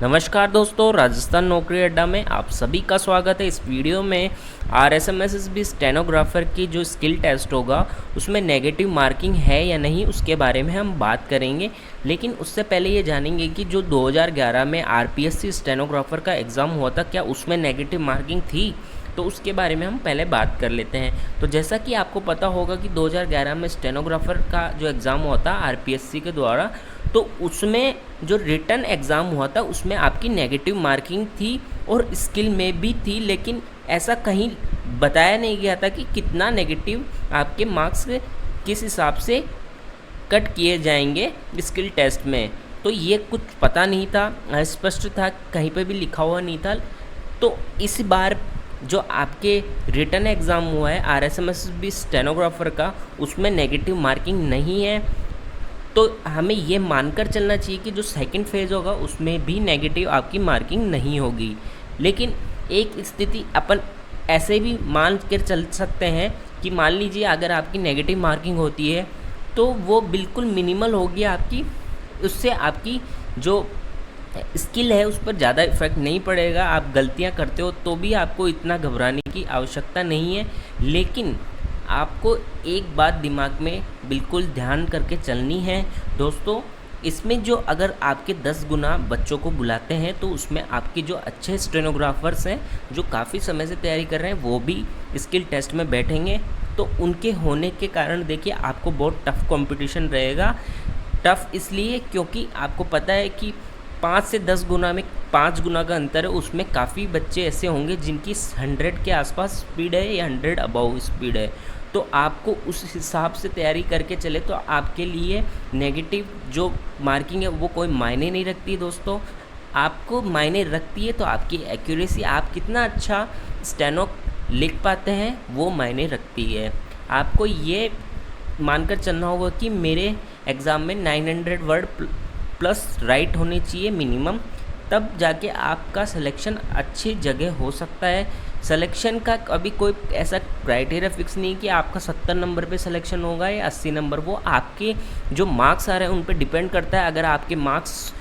नमस्कार दोस्तों, राजस्थान नौकरी अड्डा में आप सभी का स्वागत है। इस वीडियो में RSMSSB स्टेनोग्राफर की जो स्किल टेस्ट होगा उसमें नेगेटिव मार्किंग है या नहीं उसके बारे में हम बात करेंगे। लेकिन उससे पहले ये जानेंगे कि जो 2011 में RPSC स्टेनोग्राफर का एग्ज़ाम हुआ था, क्या उसमें नेगेटिव मार्किंग थी? तो उसके बारे में हम पहले बात कर लेते हैं। तो जैसा कि आपको पता होगा कि 2011 में स्टेनोग्राफर का जो एग्ज़ाम हुआ था RPSC के द्वारा, तो उसमें जो रिटन एग्ज़ाम हुआ था उसमें आपकी नेगेटिव मार्किंग थी और स्किल में भी थी, लेकिन ऐसा कहीं बताया नहीं गया था कि कितना नेगेटिव आपके मार्क्स किस हिसाब से कट किए जाएंगे स्किल टेस्ट में। तो ये कुछ पता नहीं था, अस्पष्ट था, कहीं पे भी लिखा हुआ नहीं था। तो इस बार जो आपके रिटन एग्ज़ाम हुआ है RSMSB स्टेनोग्राफर का, उसमें नेगेटिव मार्किंग नहीं है। तो हमें ये मानकर चलना चाहिए कि जो सेकंड फेज़ होगा उसमें भी नेगेटिव आपकी मार्किंग नहीं होगी। लेकिन एक स्थिति अपन ऐसे भी मान कर चल सकते हैं कि मान लीजिए अगर आपकी नेगेटिव मार्किंग होती है तो वो बिल्कुल मिनिमल होगी आपकी, उससे आपकी जो स्किल है उस पर ज़्यादा इफेक्ट नहीं पड़ेगा। आप गलतियां करते हो तो भी आपको इतना घबराने की आवश्यकता नहीं है। लेकिन आपको एक बात दिमाग में बिल्कुल ध्यान करके चलनी है दोस्तों, इसमें जो अगर आपके 10 गुना बच्चों को बुलाते हैं तो उसमें आपके जो अच्छे स्टेनोग्राफर्स हैं जो काफ़ी समय से तैयारी कर रहे हैं वो भी स्किल टेस्ट में बैठेंगे। तो उनके होने के कारण देखिए आपको बहुत टफ कंपटीशन रहेगा। टफ इसलिए क्योंकि आपको पता है कि 5 से 10 गुना में 5 गुना का अंतर है, उसमें काफ़ी बच्चे ऐसे होंगे जिनकी 100 के आसपास स्पीड है या 100 अबव स्पीड है। तो आपको उस हिसाब से तैयारी करके चले तो आपके लिए नेगेटिव जो मार्किंग है वो कोई मायने नहीं रखती दोस्तों। आपको मायने रखती है तो आपकी एक्यूरेसी, आप कितना अच्छा स्टेनो लिख पाते हैं वो मायने रखती है। आपको ये मानकर चलना होगा कि मेरे एग्ज़ाम में 900 वर्ड प्लस राइट होने चाहिए मिनिमम, तब जाके आपका सिलेक्शन अच्छी जगह हो सकता है। सिलेक्शन का अभी कोई ऐसा क्राइटेरिया फिक्स नहीं कि आपका 70 नंबर पे सिलेक्शन होगा या 80 नंबर, वो आपके जो मार्क्स आ रहे हैं उन पे डिपेंड करता है। अगर आपके मार्क्स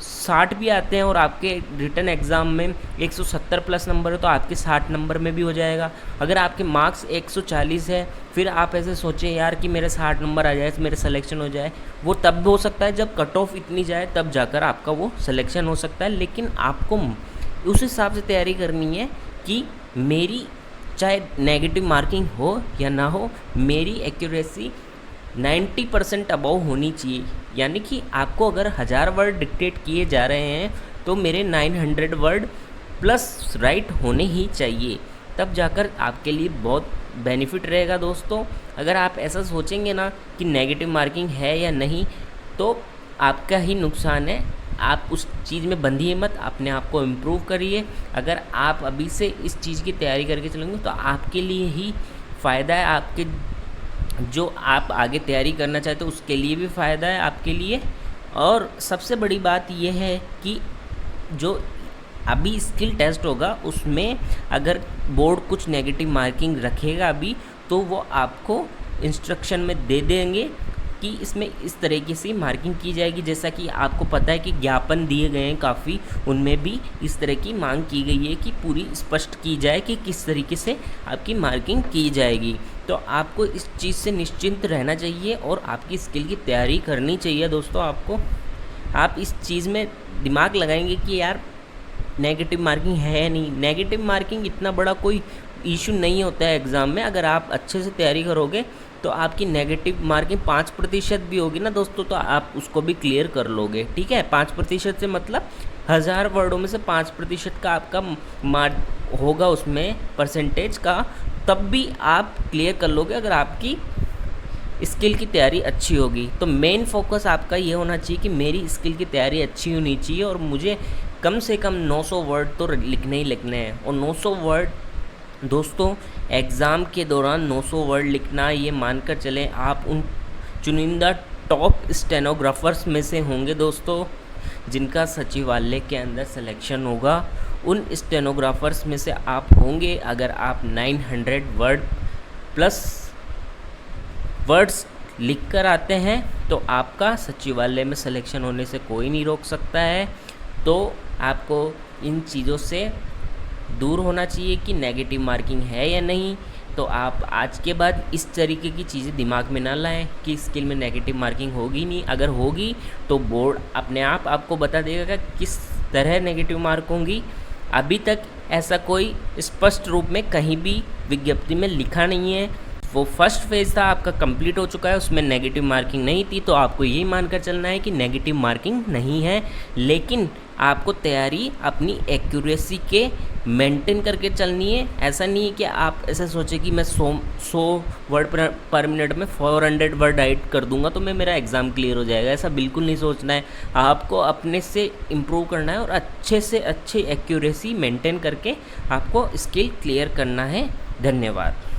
60 भी आते हैं और आपके रिटन एग्ज़ाम में 170 प्लस नंबर है तो आपके 60 नंबर में भी हो जाएगा। अगर आपके मार्क्स 140 है फिर आप ऐसे सोचें यार कि मेरे 60 नंबर आ जाए, मेरे सिलेक्शन हो जाए, वो तब हो सकता है जब कट ऑफ इतनी जाए, तब जाकर आपका वो सिलेक्शन हो सकता है। लेकिन आपको उस हिसाब से तैयारी करनी है कि मेरी चाहे नेगेटिव मार्किंग हो या ना हो, मेरी एक्यूरेसी 90% अबव होनी चाहिए। यानी कि आपको अगर 1000 वर्ड डिक्टेट किए जा रहे हैं तो मेरे 900 वर्ड प्लस राइट होने ही चाहिए, तब जाकर आपके लिए बहुत बेनिफिट रहेगा दोस्तों। अगर आप ऐसा सोचेंगे ना कि नेगेटिव मार्किंग है या नहीं तो आपका ही नुकसान है। आप उस चीज़ में बंधिए मत, अपने आप को इम्प्रूव करिए। अगर आप अभी से इस चीज़ की तैयारी करके चलेंगे तो आपके लिए ही फ़ायदा है, आपके जो आप आगे तैयारी करना चाहते हो उसके लिए भी फ़ायदा है आपके लिए। और सबसे बड़ी बात यह है कि जो अभी स्किल टेस्ट होगा उसमें अगर बोर्ड कुछ नेगेटिव मार्किंग रखेगा अभी तो वो आपको इंस्ट्रक्शन में दे देंगे कि इसमें इस तरीके से मार्किंग की जाएगी। जैसा कि आपको पता है कि ज्ञापन दिए गए हैं काफ़ी, उनमें भी इस तरह की मांग की गई है कि पूरी स्पष्ट की जाए कि किस तरीके से आपकी मार्किंग की जाएगी। तो आपको इस चीज़ से निश्चिंत रहना चाहिए और आपकी स्किल की तैयारी करनी चाहिए दोस्तों। आपको आप इस चीज़ में दिमाग लगाएंगे कि यार नेगेटिव मार्किंग है नहीं, नेगेटिव मार्किंग इतना बड़ा कोई इशू नहीं होता है एग्ज़ाम में। अगर आप अच्छे से तैयारी करोगे तो आपकी नेगेटिव मार्किंग 5% भी होगी ना दोस्तों, तो आप उसको भी क्लियर कर लोगे। ठीक है, 5% से मतलब 1000 वर्डों में से 5% का आपका मार्क होगा उसमें परसेंटेज का, तब भी आप क्लियर कर लोगे अगर आपकी स्किल की तैयारी अच्छी होगी। तो मेन फोकस आपका ये होना चाहिए कि मेरी स्किल की तैयारी अच्छी होनी चाहिए और मुझे कम से कम 900 वर्ड तो लिखने ही लिखने हैं। और 900 वर्ड दोस्तों एग्ज़ाम के दौरान 900 वर्ड लिखना, ये मानकर चलें आप उन चुनिंदा टॉप स्टेनोग्राफर्स में से होंगे दोस्तों जिनका सचिवालय के अंदर सिलेक्शन होगा। उन स्टेनोग्राफर्स में से आप होंगे अगर आप 900 वर्ड प्लस वर्ड्स लिख कर आते हैं तो आपका सचिवालय में सिलेक्शन होने से कोई नहीं रोक सकता है। तो आपको इन चीज़ों से दूर होना चाहिए कि नेगेटिव मार्किंग है या नहीं। तो आप आज के बाद इस तरीके की चीज़ें दिमाग में ना लाएं कि स्किल में नेगेटिव मार्किंग होगी नहीं। अगर होगी तो बोर्ड अपने आप आपको बता देगा कि किस तरह नेगेटिव मार्क होंगी। अभी तक ऐसा कोई स्पष्ट रूप में कहीं भी विज्ञप्ति में लिखा नहीं है। वो फर्स्ट फेज़ था आपका कंप्लीट हो चुका है, उसमें नेगेटिव मार्किंग नहीं थी, तो आपको यही मानकर चलना है कि नेगेटिव मार्किंग नहीं है। लेकिन आपको तैयारी अपनी एक्यूरेसी के मेंटेन करके चलनी है। ऐसा नहीं है कि आप ऐसा सोचें कि मैं 100 वर्ड पर मिनट में 400 वर्ड राइट कर दूंगा तो मेरा एग्ज़ाम क्लियर हो जाएगा। ऐसा बिल्कुल नहीं सोचना है। आपको अपने से इम्प्रूव करना है और अच्छे से अच्छी एक्यूरेसी मेंटेन करके आपको स्किल क्लियर करना है। धन्यवाद।